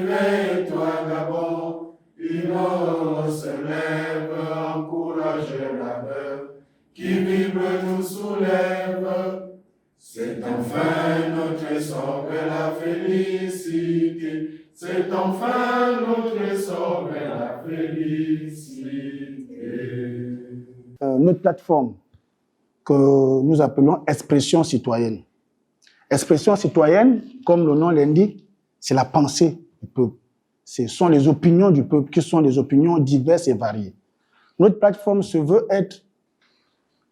Réveille-toi, Gabon, une eau se lève, encourage la peur, qui vibre nous soulève. C'est enfin notre essor vers la félicité. C'est enfin notre essor vers la félicité. Notre plateforme que nous appelons Expression citoyenne. Expression citoyenne, comme le nom l'indique, c'est la pensée du peuple. Ce sont les opinions du peuple qui sont des opinions diverses et variées. Notre plateforme se veut être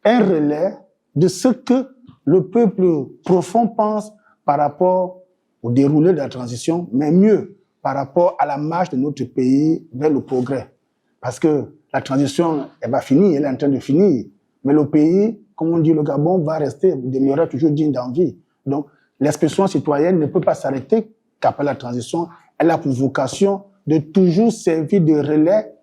un relais de ce que le peuple profond pense par rapport au déroulé de la transition, mais mieux, par rapport à la marche de notre pays vers le progrès. Parce que la transition, elle va finir, elle est en train de finir. Mais le pays, comme on dit, le Gabon va rester, demeurer toujours digne d'envie. Donc, l'expression citoyenne ne peut pas s'arrêter qu'après la transition. Elle a pour vocation de toujours servir de relais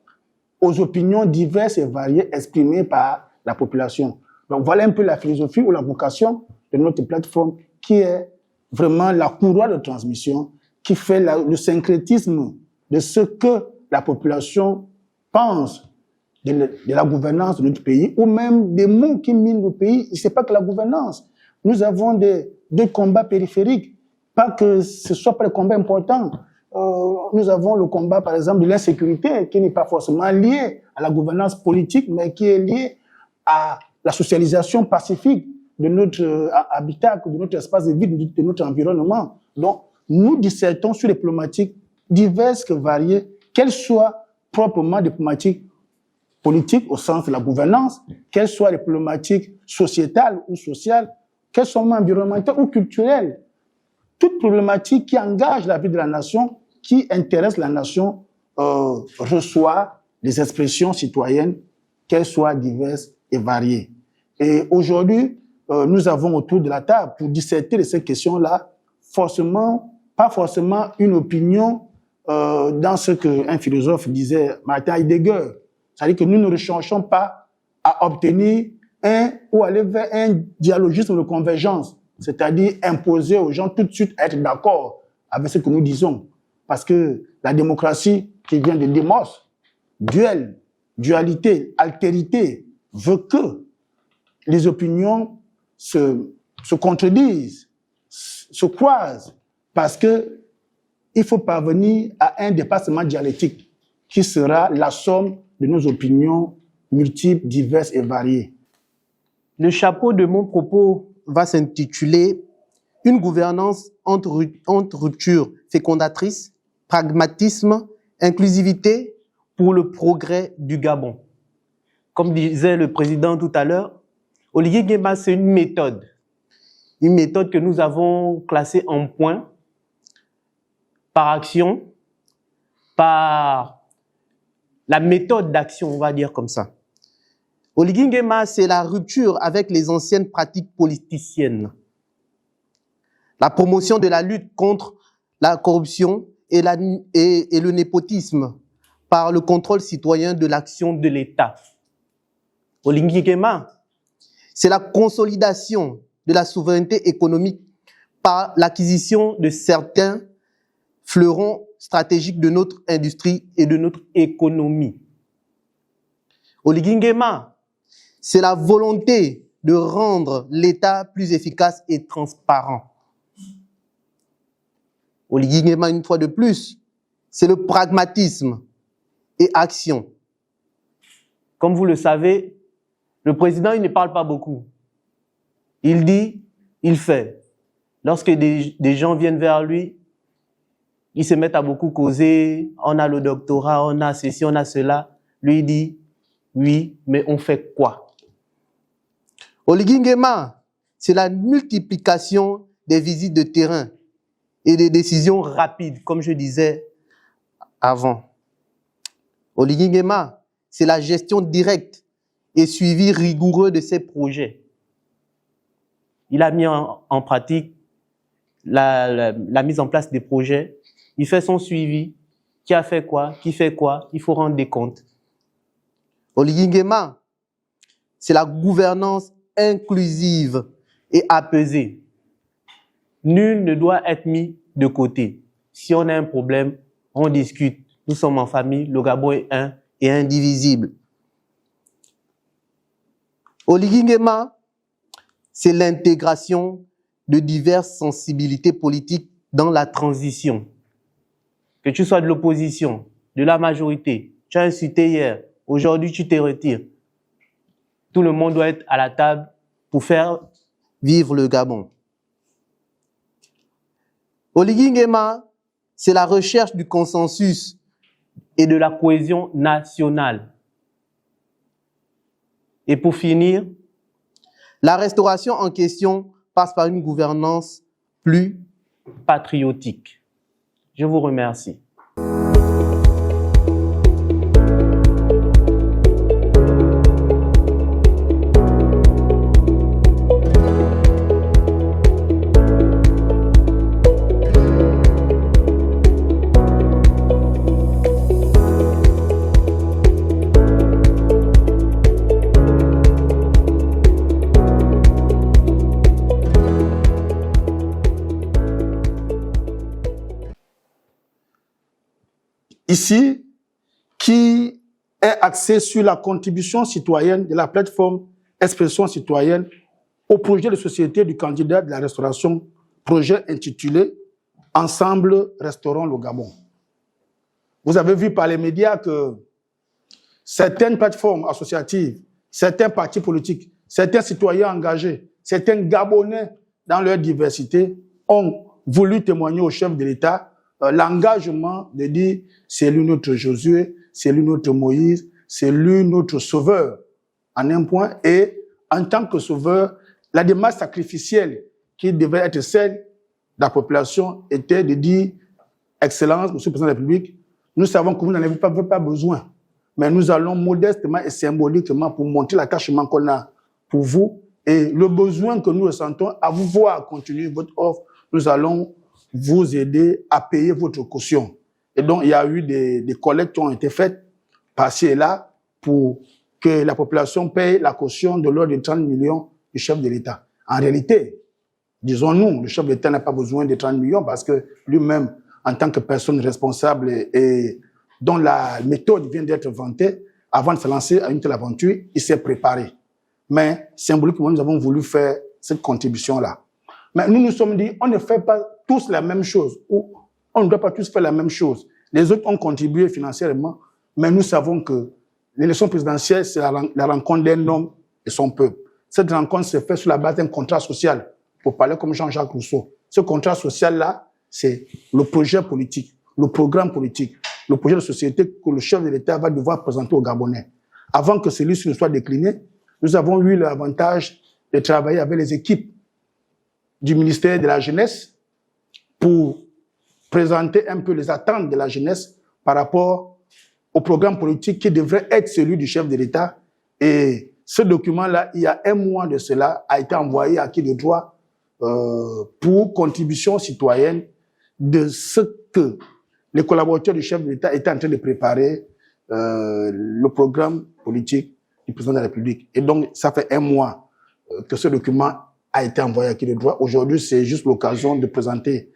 aux opinions diverses et variées exprimées par la population. Donc, voilà un peu la philosophie ou la vocation de notre plateforme qui est vraiment la courroie de transmission qui fait le syncrétisme de ce que la population pense de la gouvernance de notre pays ou même des mots qui minent le pays. Ce n'est pas que la gouvernance. Nous avons deux combats périphériques. Pas que ce soit pas des combats importants. Nous avons le combat, par exemple, de l'insécurité qui n'est pas forcément lié à la gouvernance politique, mais qui est lié à la socialisation pacifique de notre habitat, de notre espace de vie, de notre environnement. Donc, nous dissertons sur les problématiques diverses que variées, qu'elles soient proprement des problématiques politiques au sens de la gouvernance, qu'elles soient des problématiques sociétales ou sociales, qu'elles soient environnementales ou culturelles. Toute problématique qui engage la vie de la nation, qui intéresse la nation, reçoit des expressions citoyennes, qu'elles soient diverses et variées. Et aujourd'hui, nous avons autour de la table, pour disserter de ces questions-là, pas forcément une opinion dans ce qu'un philosophe disait, Martin Heidegger. C'est-à-dire que nous ne recherchons pas à obtenir ou aller vers un dialogisme de convergence, c'est-à-dire imposer aux gens tout de suite à être d'accord avec ce que nous disons. Parce que la démocratie qui vient de démos, dualité, altérité, veut que les opinions se contredisent, se croisent, parce que il faut parvenir à un dépassement dialectique qui sera la somme de nos opinions multiples, diverses et variées. Le chapeau de mon propos va s'intituler « Une gouvernance entre rupture fécondatrice, pragmatisme, inclusivité pour le progrès du Gabon ». Comme disait le président tout à l'heure, Oligui Nguema, c'est une méthode que nous avons classée en points, par action, par la méthode d'action, on va dire comme ça. Oligui Nguema, c'est la rupture avec les anciennes pratiques politiciennes, la promotion de la lutte contre la corruption et le népotisme par le contrôle citoyen de l'action de l'État. Oligui Nguema, c'est la consolidation de la souveraineté économique par l'acquisition de certains fleurons stratégiques de notre industrie et de notre économie. Oligui Nguema, c'est la volonté de rendre l'État plus efficace et transparent. Oligui Nguema, une fois de plus, c'est le pragmatisme et action. Comme vous le savez, le président, il ne parle pas beaucoup. Il dit, il fait. Lorsque des gens viennent vers lui, ils se mettent à beaucoup causer, on a le doctorat, on a ceci, on a cela. Lui, il dit, oui, mais on fait quoi? Oligui Nguema, c'est la multiplication des visites de terrain et des décisions rapides, comme je disais avant. Oligui Nguema, c'est la gestion directe et suivi rigoureux de ses projets. Il a mis en pratique la mise en place des projets. Il fait son suivi. Qui a fait quoi? Qui fait quoi? Il faut rendre des comptes. Oligui Nguema, c'est la gouvernance inclusive et apaisée. Nul ne doit être mis de côté. Si on a un problème, on discute. Nous sommes en famille, le Gabon est un et indivisible. Oligui Nguema, c'est l'intégration de diverses sensibilités politiques dans la transition. Que tu sois de l'opposition, de la majorité, tu as insulté hier, aujourd'hui tu te retires. Tout le monde doit être à la table pour faire vivre le Gabon. Oligui Nguema, c'est la recherche du consensus et de la cohésion nationale. Et pour finir, la restauration en question passe par une gouvernance plus patriotique. Je vous remercie. Ici, qui est axé sur la contribution citoyenne de la plateforme Expression citoyenne au projet de société du candidat de la restauration, projet intitulé « Ensemble, restaurons le Gabon ». Vous avez vu par les médias que certaines plateformes associatives, certains partis politiques, certains citoyens engagés, certains Gabonais dans leur diversité ont voulu témoigner au chef de l'État l'engagement de dire c'est lui notre Josué, c'est lui notre Moïse, c'est lui notre sauveur en un point. Et en tant que sauveur, la démarche sacrificielle qui devait être celle de la population était de dire Excellence, Monsieur le Président de la République, nous savons que vous n'en avez pas besoin, mais nous allons modestement et symboliquement pour montrer l'attachement qu'on a pour vous et le besoin que nous ressentons à vous voir continuer votre offre, nous allons vous aider à payer votre caution. Et donc, il y a eu des collectes qui ont été faites par-ci et là pour que la population paye la caution de l'ordre de 30 millions du chef de l'État. En réalité, disons-nous, le chef de l'État n'a pas besoin de 30 millions parce que lui-même, en tant que personne responsable et dont la méthode vient d'être vantée, avant de se lancer à une telle aventure, il s'est préparé. Mais symboliquement, nous avons voulu faire cette contribution-là. Mais nous nous sommes dit, on ne fait pas tous la même chose, ou on ne doit pas tous faire la même chose. Les autres ont contribué financièrement, mais nous savons que l'élection présidentielle, c'est la rencontre d'un homme et son peuple. Cette rencontre se fait sur la base d'un contrat social, pour parler comme Jean-Jacques Rousseau. Ce contrat social-là, c'est le projet politique, le programme politique, le projet de société que le chef de l'État va devoir présenter aux Gabonais. Avant que celui-ci ne soit décliné, nous avons eu l'avantage de travailler avec les équipes du ministère de la Jeunesse pour présenter un peu les attentes de la jeunesse par rapport au programme politique qui devrait être celui du chef de l'État. Et ce document-là, il y a un mois de cela, a été envoyé à qui de droit pour contribution citoyenne de ce que les collaborateurs du chef de l'État étaient en train de préparer le programme politique du président de la République. Et donc, ça fait un mois que ce document a été envoyé à qui de droit. Aujourd'hui, c'est juste l'occasion de présenter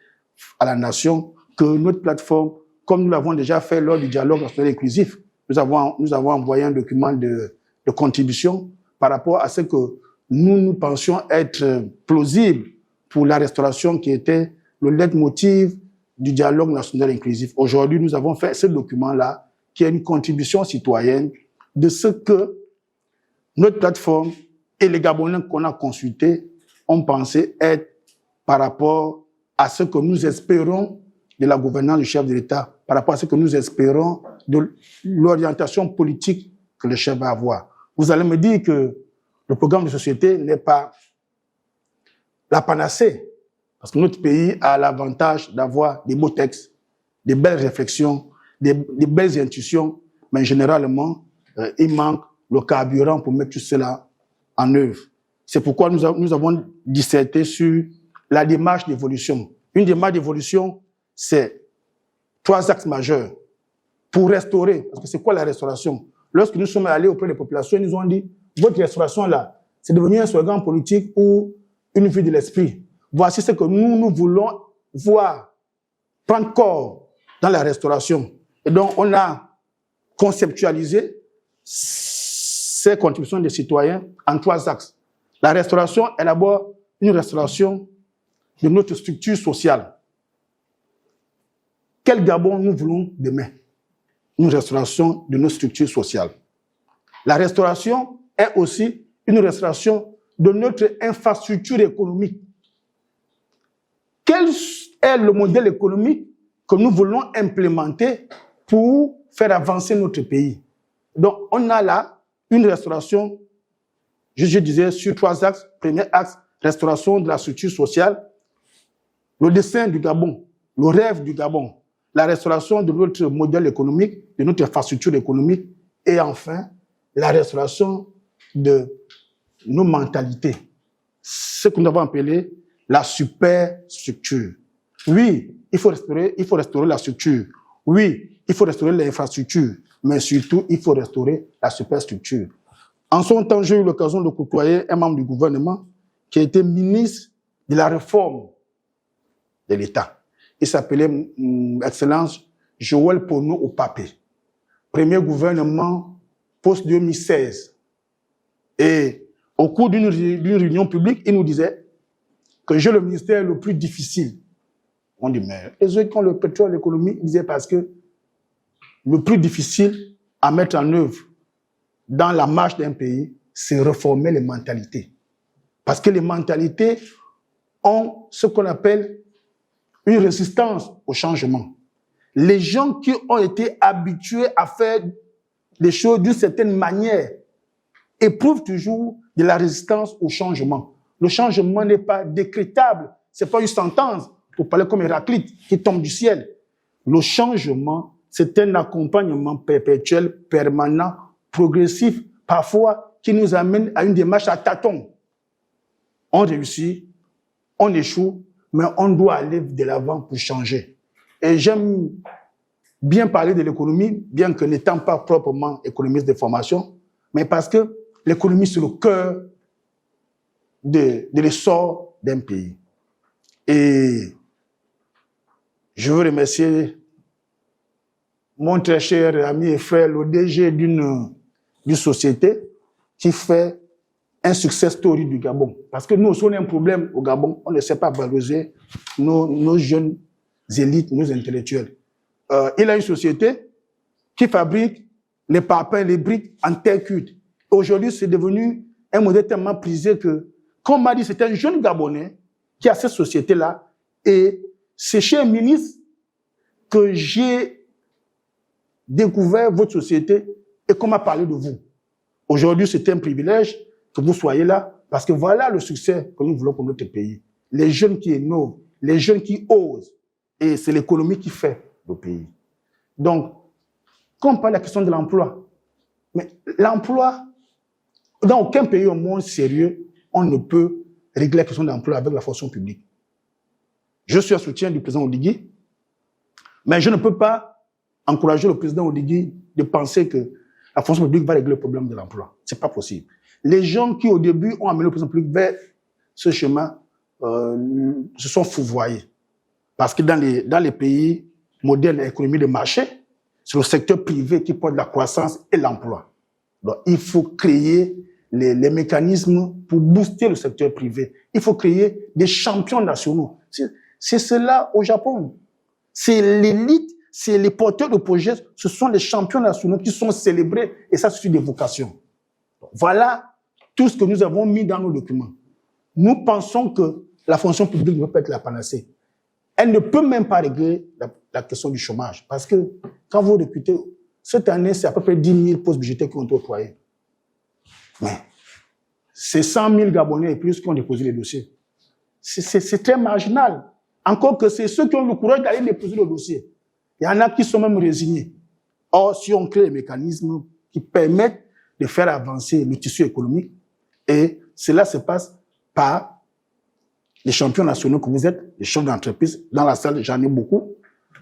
à la nation que notre plateforme, comme nous l'avons déjà fait lors du dialogue national inclusif, nous avons envoyé un document de contribution par rapport à ce que nous pensions être plausible pour la restauration qui était le leitmotiv du dialogue national inclusif. Aujourd'hui, nous avons fait ce document-là qui est une contribution citoyenne de ce que notre plateforme et les Gabonais qu'on a consultés ont pensé être par rapport à ce que nous espérons de la gouvernance du chef de l'État, par rapport à ce que nous espérons de l'orientation politique que le chef va avoir. Vous allez me dire que le programme de société n'est pas la panacée, parce que notre pays a l'avantage d'avoir des beaux textes, des belles réflexions, des belles intuitions, mais généralement, il manque le carburant pour mettre tout cela en œuvre. C'est pourquoi nous avons disserté sur la démarche d'évolution. Une démarche d'évolution, c'est 3 axes majeurs pour restaurer. Parce que c'est quoi la restauration? Lorsque nous sommes allés auprès des populations, ils nous ont dit, votre restauration là, c'est devenu un slogan politique ou une vue de l'esprit. Voici ce que nous voulons voir prendre corps dans la restauration. Et donc, on a conceptualisé ces contributions des citoyens en 3 axes. La restauration est d'abord une restauration de notre structure sociale. Quel Gabon nous voulons demain? Une restauration de notre structure sociale. La restauration est aussi une restauration de notre infrastructure économique. Quel est le modèle économique que nous voulons implémenter pour faire avancer notre pays? Donc, on a là une restauration, je disais, sur 3 axes. Premier axe, restauration de la structure sociale. Le dessein du Gabon, le rêve du Gabon. La restauration de notre modèle économique, de notre infrastructure économique. Et enfin, la restauration de nos mentalités. Ce que nous avons appelé la superstructure. Oui, il faut restaurer la structure. Oui, il faut restaurer l'infrastructure. Mais surtout, il faut restaurer la superstructure. En son temps, j'ai eu l'occasion de côtoyer un membre du gouvernement qui a été ministre de la réforme de l'État. Il s'appelait Excellence Joël Pono Opapé. Premier gouvernement post-2016. Et au cours d'une réunion publique, il nous disait que j'ai le ministère le plus difficile. On dit, mais les autres qui ont le pétrole, l'économie, ils disaient parce que le plus difficile à mettre en œuvre dans la marche d'un pays, c'est réformer les mentalités. Parce que les mentalités ont ce qu'on appelle une résistance au changement. Les gens qui ont été habitués à faire les choses d'une certaine manière éprouvent toujours de la résistance au changement. Le changement n'est pas décrétable, c'est pas une sentence, pour parler comme Héraclite, qui tombe du ciel. Le changement, c'est un accompagnement perpétuel, permanent, progressif, parfois qui nous amène à une démarche à tâtons. On réussit, on échoue, mais on doit aller de l'avant pour changer. Et j'aime bien parler de l'économie, bien que n'étant pas proprement économiste de formation, mais parce que l'économie, c'est le cœur de l'essor d'un pays. Et je veux remercier mon très cher ami et frère, le DG d'une société qui fait un success story du Gabon. Parce que nous, si on a un problème au Gabon, on ne sait pas valoriser nos jeunes élites, nos intellectuels. Il a une société qui fabrique les parpaings, les briques en terre cuite. Aujourd'hui, c'est devenu un modèle tellement prisé que, comme m'a dit, c'est un jeune Gabonais qui a cette société-là. Et c'est chez un ministre que j'ai découvert votre société et qu'on m'a parlé de vous. Aujourd'hui, c'est un privilège que vous soyez là, parce que voilà le succès que nous voulons pour notre pays. Les jeunes qui innovent, les jeunes qui osent, et c'est l'économie qui fait le pays. Donc, quand on parle de la question de l'emploi, mais l'emploi, dans aucun pays au monde sérieux, on ne peut régler la question de l'emploi avec la fonction publique. Je suis un soutien du président Oligui, mais je ne peux pas encourager le président Oligui de penser que la fonction publique va régler le problème de l'emploi. C'est pas possible. Les gens qui, au début, ont amené le président public vers ce chemin se sont fourvoyés. Parce que dans les pays modernes, l'économie de marché, c'est le secteur privé qui porte la croissance et l'emploi. Donc, il faut créer les mécanismes pour booster le secteur privé. Il faut créer des champions nationaux. C'est cela au Japon. C'est l'élite, c'est les porteurs de projets, ce sont les champions nationaux qui sont célébrés, et ça, c'est des vocations. Voilà tout ce que nous avons mis dans nos documents. Nous pensons que la fonction publique ne peut pas être la panacée. Elle ne peut même pas régler la question du chômage. Parce que quand vous recrutez, cette année, c'est à peu près 10 000 postes budgétaires qui ont été octroyés. Mais c'est 100 000 Gabonais et plus qui ont déposé les dossiers. C'est très marginal. Encore que c'est ceux qui ont le courage d'aller déposer le dossier. Il y en a qui sont même résignés. Or, si on crée des mécanismes qui permettent de faire avancer le tissu économique, et cela se passe par les champions nationaux que vous êtes, les chefs d'entreprise. Dans la salle, j'en ai beaucoup.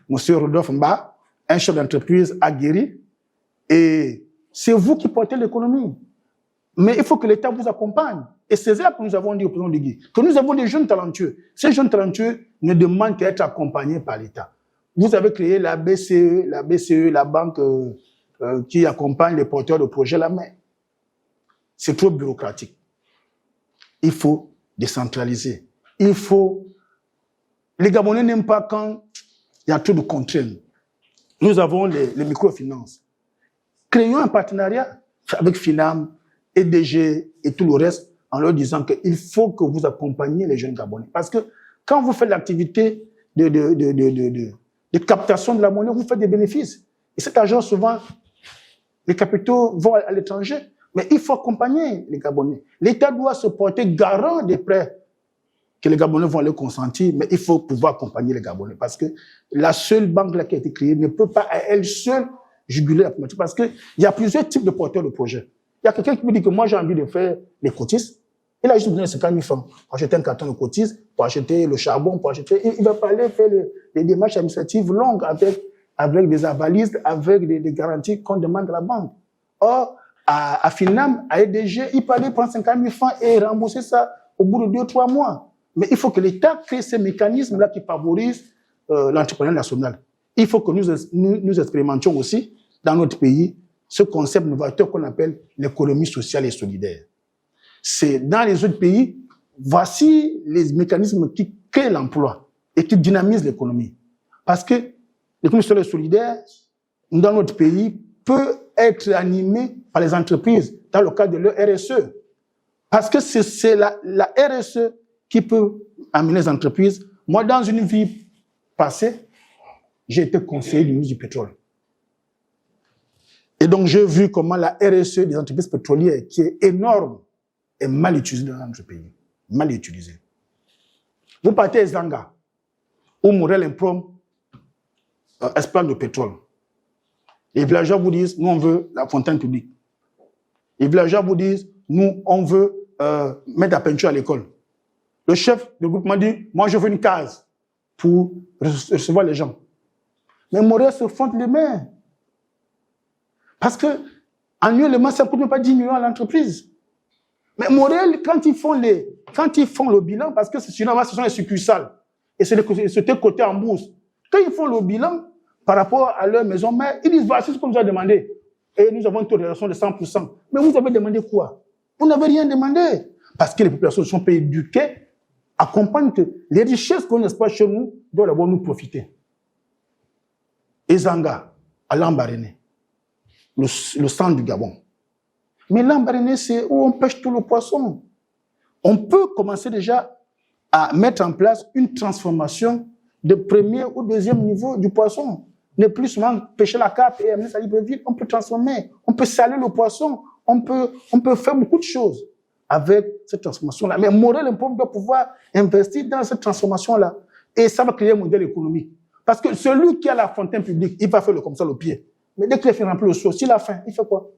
Monsieur Rodolphe Mba, un chef d'entreprise aguerri. Et c'est vous qui portez l'économie. Mais il faut que l'État vous accompagne. Et c'est ça que nous avons dit au président Oligui, que nous avons des jeunes talentueux. Ces jeunes talentueux ne demandent qu'à être accompagnés par l'État. Vous avez créé la BCE, la banque qui accompagne les porteurs de projets là, mais c'est trop bureaucratique. Il faut décentraliser. Les Gabonais n'aiment pas quand il y a trop de contraintes. Nous avons les microfinances. Créons un partenariat avec Finam, EDG et tout le reste en leur disant qu'il faut que vous accompagniez les jeunes Gabonais. Parce que quand vous faites l'activité de captation de la monnaie, vous faites des bénéfices. Et cet argent, souvent, les capitaux vont à l'étranger. Mais il faut accompagner les Gabonais. L'État doit se porter garant des prêts que les Gabonais vont aller consentir, mais il faut pouvoir accompagner les Gabonais. Parce que la seule banque là qui a été créée ne peut pas à elle seule juguler la problématique. Parce qu'il y a plusieurs types de porteurs de projets. Il y a quelqu'un qui me dit que moi j'ai envie de faire les cotises. Il a juste besoin de 50 000 francs pour acheter un carton de cotises, pour acheter le charbon, pour acheter... Il va pas aller faire les démarches administratives longues avec des avalises, avec des garanties qu'on demande à la banque. Or, à Finam, à EDG, il peut aller prendre 50 000 francs et rembourser ça au bout de 2 ou 3 mois. Mais il faut que l'État crée ces mécanismes-là qui favorisent l'entrepreneuriat national. Il faut que nous expérimentions aussi dans notre pays ce concept novateur qu'on appelle l'économie sociale et solidaire. C'est dans les autres pays, voici les mécanismes qui créent l'emploi et qui dynamisent l'économie. Parce que l'économie sociale et solidaire, dans notre pays, peut être animée par les entreprises dans le cadre de leur RSE. Parce que c'est la RSE qui peut amener les entreprises. Moi, dans une vie passée, j'ai été conseiller du ministre du pétrole. Et donc, j'ai vu comment la RSE des entreprises pétrolières, qui est énorme, est mal utilisée dans notre pays. Mal utilisée. Vous partez à Zanga, où Morel Improm exploite le pétrole. Les villageois vous disent, nous, on veut la fontaine publique. Les villageois vous disent, nous, on veut mettre la peinture à l'école. Le chef du groupement dit, moi, je veux une case pour recevoir les gens. Mais Morel se fronte les mains. Parce que, annuellement, ça ne coûte même pas 10 millions à l'entreprise. Mais Morel, quand ils font le bilan, parce que sinon, ce sont les succursales, et c'était coté en bourse. Quand ils font le bilan, par rapport à leur maison mère, ils disent, voici ce qu'on nous a demandé. Et nous avons une tolérance de 100%. Mais vous avez demandé quoi? Vous n'avez rien demandé. Parce que les populations ne sont pas éduquées à comprendre que les richesses qu'on exploite chez nous doivent d'abord nous profiter. Ezanga, à Lambaréné, le centre du Gabon. Mais Lambaréné, c'est où on pêche tout le poisson. On peut commencer déjà à mettre en place une transformation de premier ou deuxième niveau du poisson. Ne plus seulement pêcher la carpe et amener ça Libreville, on peut transformer, on peut saler le poisson, on peut faire beaucoup de choses avec cette transformation-là. Mais Morel Improm doit pouvoir investir dans cette transformation-là. Et ça va créer un modèle économique. Parce que celui qui a la fontaine publique, il va faire comme ça le pied. Mais dès qu'il a fait remplir le seau, s'il a faim, il fait quoi?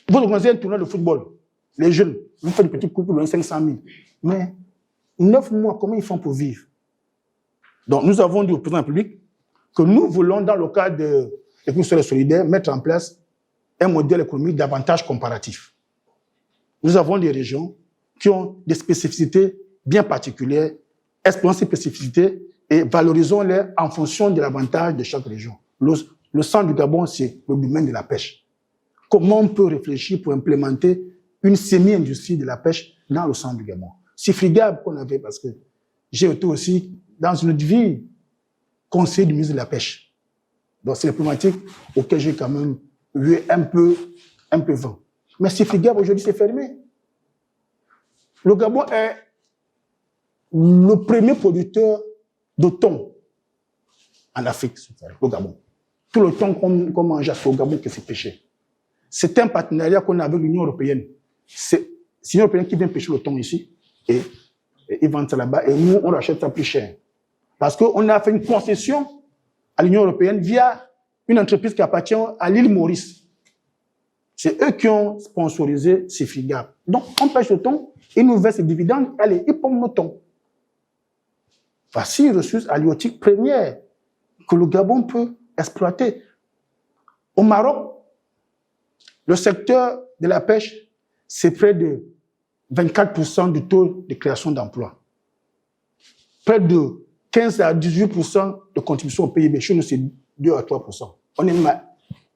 Vous organisez un tournoi de football. Les jeunes, vous faites des petits coups de 500 000. Mais 9 mois, comment ils font pour vivre? Donc, nous avons dit au président de la République que nous voulons, dans le cadre de l'économie sociale et solidaire, mettre en place un modèle économique davantage comparatif. Nous avons des régions qui ont des spécificités bien particulières, explorons ces spécificités et valorisons-les en fonction de l'avantage de chaque région. Le centre du Gabon, c'est le domaine de la pêche. Comment on peut réfléchir pour implémenter une semi-industrie de la pêche dans le centre du Gabon? C'est frigable qu'on avait, parce que j'ai été aussi, dans une autre vie, conseiller du ministre de la Pêche. Donc, c'est les problématiques auxquelles j'ai quand même eu un peu vent. Mais c'est frigable, aujourd'hui, c'est fermé. Le Gabon est le premier producteur de thon en Afrique, le Gabon. Tout le thon qu'on mange au Gabon, que c'est pêché. C'est un partenariat qu'on a avec l'Union européenne. C'est l'Union européenne qui vient pêcher le thon ici, et ils vendent ça là-bas, et nous, on rachète ça plus cher. Parce qu'on a fait une concession à l'Union européenne via une entreprise qui appartient à l'île Maurice. C'est eux qui ont sponsorisé ces frigables. Donc, on pêche le thon, ils nous versent des dividendes, allez, ils pompent nos thons. Voici une ressource halieutique première que le Gabon peut exploiter. Au Maroc, le secteur de la pêche, c'est près de 24% du taux de création d'emplois. Près de 15 à 18% de contribution au PIB. Chez nous, c'est 2 à 3%. On est même à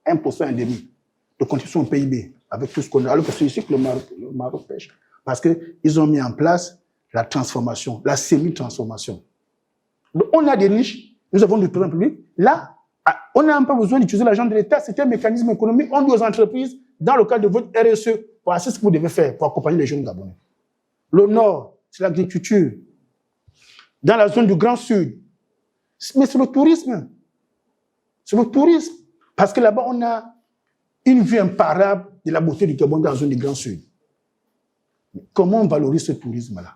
1% et demi de contribution au PIB avec tout ce qu'on a. Alors que c'est ici que le Maroc pêche. Parce qu'ils ont mis en place la transformation, la semi-transformation. Donc, on a des niches, nous avons du président public. Là, on n'a pas besoin d'utiliser l'argent de l'État. C'est un mécanisme économique. On dit aux entreprises, dans le cadre de votre RSE, voici ce que vous devez faire pour accompagner les jeunes Gabonais. Le Nord, c'est l'agriculture. Dans la zone du Grand Sud. Mais c'est le tourisme. C'est le tourisme. Parce que là-bas, on a une vue imparable de la beauté du Gabon dans la zone du Grand Sud. Mais comment on valorise ce tourisme-là?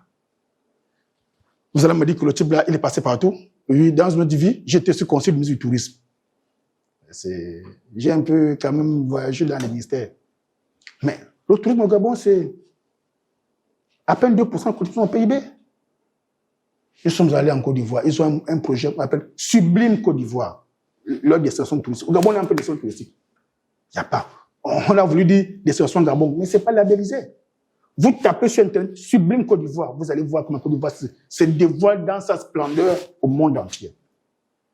Vous allez me dire que le type là, il est passé partout. Oui, dans une autre vie, j'étais sur le conseil de ministre du tourisme. J'ai un peu quand même voyagé dans les ministères. Mais le tourisme au Gabon, c'est à peine 2% de contribution au PIB. Nous sommes allés en Côte d'Ivoire. Ils ont un projet qu'on appelle Sublime Côte d'Ivoire. Leur destination touristique. Au Gabon, on a un peu de destination touristique. Il n'y a pas. On a voulu dire destination Gabon, mais ce n'est pas labellisé. Vous tapez sur Internet Sublime Côte d'Ivoire, vous allez voir comment Côte d'Ivoire se dévoile dans sa splendeur au monde entier.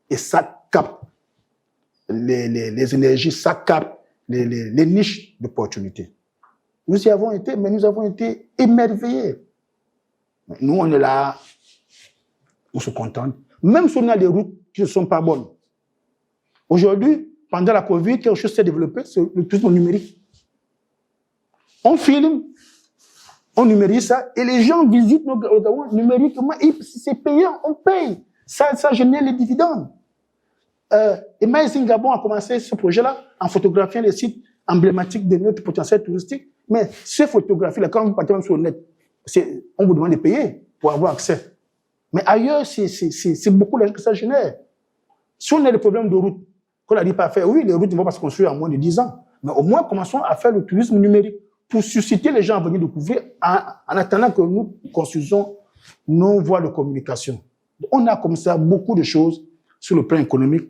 Et ça capte les énergies, ça capte les niches d'opportunités. Nous y avons été, mais nous avons été émerveillés. Nous, on est là, on se contente. Même si on a des routes qui ne sont pas bonnes. Aujourd'hui, pendant la Covid, quelque chose s'est développé, c'est le tourisme numérique. On filme, on numérise ça, et les gens visitent nos Gabon numériquement. C'est payant, on paye. Ça génère les dividendes. Amazing Gabon a commencé ce projet-là en photographiant les sites emblématiques de notre potentiel touristique. Mais ces photographies-là, quand vous partez même sur le net, on vous demande de payer pour avoir accès. Mais ailleurs, c'est beaucoup d'argent que ça génère. Si on a des problèmes de route, qu'on n'a dit pas faire, oui, les routes ne vont pas se construire en moins de 10 ans. Mais au moins, commençons à faire le tourisme numérique pour susciter les gens à venir découvrir en attendant que nous construisons nos voies de communication. On a comme ça beaucoup de choses sur le plan économique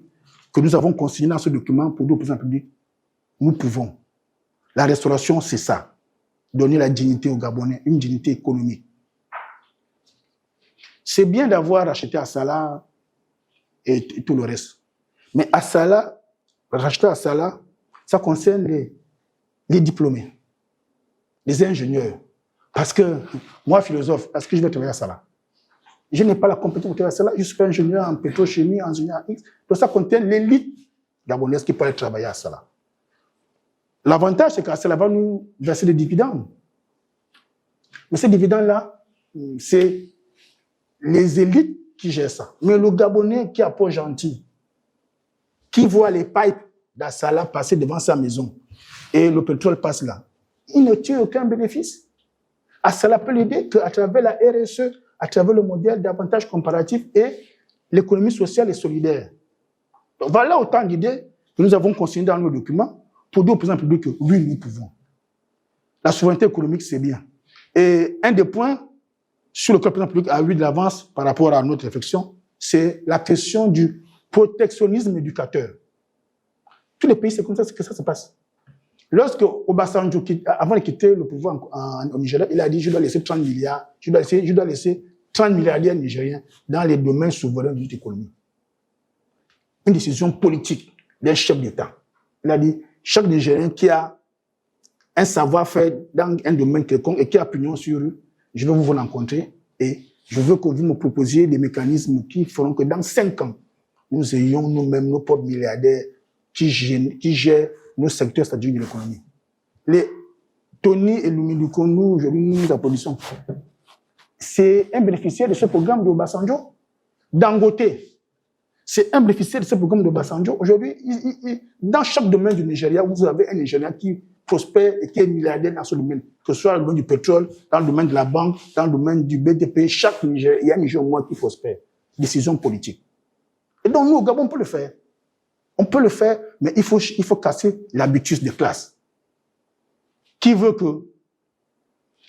que nous avons consigné dans ce document pour nous, président public. Nous pouvons. La restauration, c'est ça. Donner la dignité aux Gabonais, une dignité économique. C'est bien d'avoir acheté Assala et tout le reste. Mais Assala, racheter Assala, ça concerne les diplômés, les ingénieurs. Parce que moi, philosophe, est-ce que je vais travailler à Assala? Je n'ai pas la compétence pour travailler à Assala. Je suis pas ingénieur en pétrochimie, ingénieur en X. Donc ça contient l'élite gabonaise qui peut aller travailler à Assala. L'avantage, c'est qu'Assala va nous verser des dividendes. Mais ces dividendes-là, c'est les élites qui gèrent ça. Mais le Gabonais qui a pas gentil, qui voit les pipes d'Assala passer devant sa maison et le pétrole passe là, il ne tire aucun bénéfice. Assala peut l'aider qu'à travers la RSE, à travers le modèle d'avantage comparatif et l'économie sociale et solidaire. Donc voilà autant d'idées que nous avons consignées dans nos documents pour dire au président public que oui, nous pouvons. La souveraineté économique, c'est bien. Et un des points sur lequel le président public a eu de l'avance par rapport à notre réflexion, c'est la question du protectionnisme éducateur. Tous les pays, c'est comme ça que ça se passe. Lorsque Obasanjo, avant de quitter le pouvoir au Nigeria, il a dit « je dois laisser 30 milliards, je dois laisser 30 milliardaires nigériens dans les domaines souverains de l'économie. » Une décision politique d'un chef d'État. Il a dit « chaque Nigérien qui a un savoir-faire dans un domaine quelconque et qui a pignon sur eux, je vais vous rencontrer et je veux que vous me proposiez des mécanismes qui feront que dans 5 ans, nous ayons nous-mêmes nos propres milliardaires qui gèrent nos secteurs stratégiques de l'économie. » Les Tony et Lumiluko, nous, aujourd'hui, nous applaudissons. C'est un bénéficiaire de ce programme de Obasanjo. Dangote, c'est un bénéficiaire de ce programme de Obasanjo. Aujourd'hui, dans chaque domaine du Nigeria, vous avez un Nigérien qui prospère et qui est milliardaire dans ce domaine, que ce soit dans le domaine du pétrole, dans le domaine de la banque, dans le domaine du BDP, chaque Nigérien, il y a un Nigérien au moins qui prospère. Décision politique. Et donc, nous, au Gabon, on peut le faire. On peut le faire, mais il faut casser l'habitus de classe. Qui veut que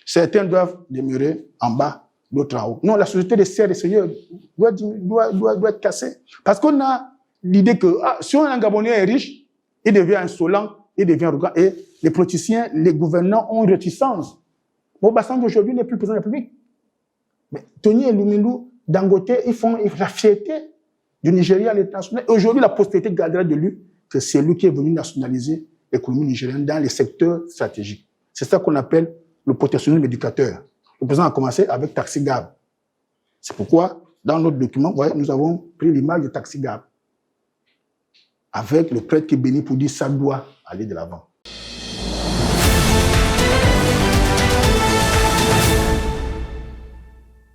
certains doivent demeurer en bas, d'autres en haut? Non, la société des serfs et des seigneurs doit être cassée. Parce qu'on a l'idée que si un Gabonais est riche, il devient insolent, il devient arrogant. Et les politiciens, les gouvernants ont réticence. Bon, Obasanjo aujourd'hui n'est plus président de la République. Mais Tony Elumelu Dangote, ils font la fierté du Nigeria à l'international. Aujourd'hui, la postérité gardera de lui que c'est lui qui est venu nationaliser l'économie nigérienne dans les secteurs stratégiques. C'est ça qu'on appelle le protectionnisme éducateur. Le président a commencé avec Taxi Gab. C'est pourquoi, dans notre document, nous avons pris l'image de Taxi Gab avec le prêtre qui bénit pour dire ça doit aller de l'avant.